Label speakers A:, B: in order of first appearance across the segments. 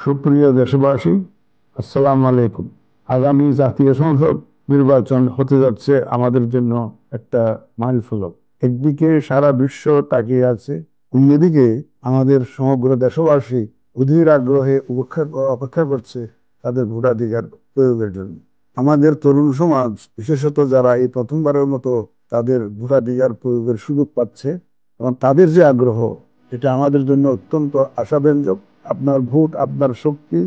A: সুপ্রিয় দেশবাসী, আসসালামু আলাইকুম। আগামী জাতীয় সংসদ নির্বাচন হতে যাচ্ছে আমাদের জন্য একটা মাইলফলক। একদিকে সারা বিশ্ব তাকিয়ে আছে, অন্যদিকে আমাদের সমগ্র দেশবাসী অধীর আগ্রহে অপেক্ষা করছে তাদের ভোটাধিকার প্রয়োগের জন্য। আমাদের তরুণ সমাজ, বিশেষত যারা এই প্রথমবারের মতো তাদের ভোটাধিকার প্রয়োগের সুযোগ পাচ্ছে, এবং তাদের যে আগ্রহ, এটা আমাদের জন্য অত্যন্ত আশাব্যঞ্জক। আপনার ভোট আপনার শক্তি,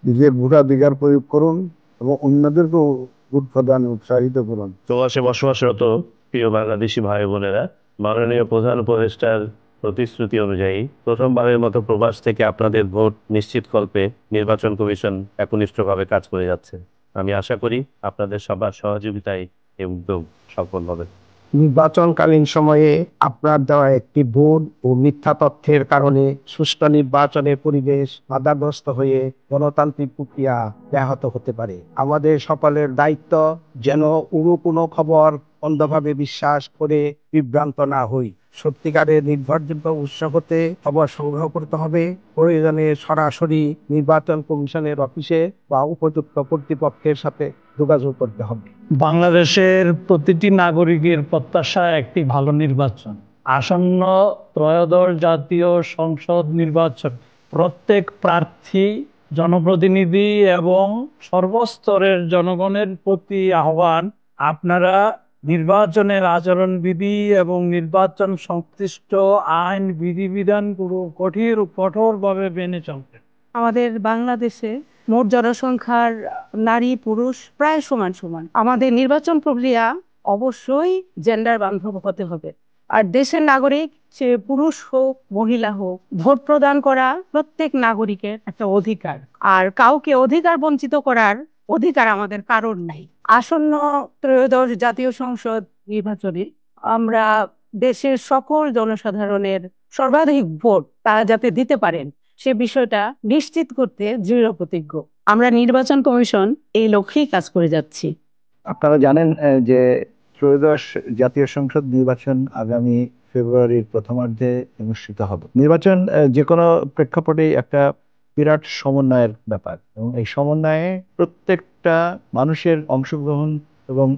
A: নিজের ভোটাধিকার প্রয়োগ করুন এবং অন্যদেরকেও ভোট প্রদানে উৎসাহিত করুন।
B: প্রবাসে বসবাসরত প্রিয় বাংলাদেশি ভাই বোনেরা, মাননীয় প্রধান উপদেষ্টার প্রতিশ্রুতি অনুযায়ী প্রথমবারের মতো প্রবাস থেকে আপনাদের ভোট নিশ্চিতকল্পে নির্বাচন কমিশন একনিষ্ঠভাবে কাজ করে যাচ্ছে। আমি আশা করি আপনাদের সবার সহযোগিতায় এই উদ্যোগ সফল হবে।
C: নির্বাচনকালীন সময়ে আপনার দেওয়া একটি ভুল ও মিথ্যা তথ্যের কারণে সুষ্ঠু নির্বাচনের পরিবেশ বাধাগ্রস্ত হয়ে গণতান্ত্রিক প্রক্রিয়া ব্যাহত হতে পারে। আমাদের সকলের দায়িত্ব যেন কোনো খবর অন্ধভাবে বিশ্বাস করে বিভ্রান্ত না হই। সত্যিকারের নির্ভরযোগ্য উৎস হতে খবর সংগ্রহ করতে হবে। প্রয়োজনে সরাসরি নির্বাচন কমিশনের অফিসে বা উপযুক্ত কর্তৃপক্ষের সাথে যোগাযোগ করতে হবে।
D: বাংলাদেশের প্রতিটি নাগরিকের প্রত্যাশা একটি ভালো নির্বাচন। আসন্ন ত্রয়োদশ জাতীয় সংসদ নির্বাচন প্রত্যেক প্রার্থী, জনপ্রতিনিধি এবং সর্বস্তরের জনগণের প্রতি আহ্বান, আপনারা নির্বাচনের আচরণবিধি এবং নির্বাচন সংশ্লিষ্ট আইন বিধিবিধানগুলো কঠোরভাবে মেনে চলবেন।
E: আমাদের বাংলাদেশে মোট জনসংখ্যার নারী পুরুষ প্রায় সমান সমান। আমাদের নির্বাচন প্রক্রিয়া অবশ্যই জেন্ডার বান্ধব হতে হবে। আর দেশের নাগরিক, সে পুরুষ হোক মহিলা হোক, ভোট প্রদান করা প্রত্যেক নাগরিকের একটা অধিকার। আর কাউকে অধিকার বঞ্চিত করার অধিকার আমাদের কারোর নাই। আসন্ন ত্রয়োদশ জাতীয় সংসদ নির্বাচনে আমরা দেশের সকল জনসাধারণের সর্বাধিক ভোট তারা যাতে দিতে পারেন সে বিষয়টা নিশ্চিত করতে দৃঢ় প্রতিজ্ঞ। আমরা নির্বাচন কমিশন এই লক্ষ্যেই কাজ করে যাচ্ছি।
C: আপনারা জানেন যে ত্রয়োদশ জাতীয় সংসদ নির্বাচন আগামী ফেব্রুয়ারির প্রথমার্ধে অনুষ্ঠিত হবে। নির্বাচন যে কোনো প্রেক্ষাপটেই একটা বিরাট সমন্বয়ের ব্যাপার, এবং এই সমন্বয়ে প্রত্যেকটা মানুষের অংশগ্রহণ এবং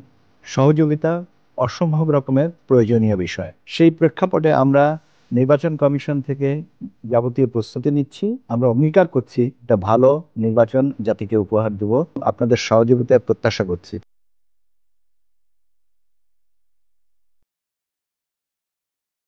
C: সহযোগিতা অসম্ভব রকমের প্রয়োজনীয় বিষয়। সেই প্রেক্ষাপটে আমরা নির্বাচন কমিশন থেকে যাবতীয় প্রস্তুতি নিচ্ছি। আমরা অঙ্গীকার করছি একটা ভালো নির্বাচন জাতিকে উপহার দেব। আপনাদের সহযোগিতায় প্রত্যাশা করছি।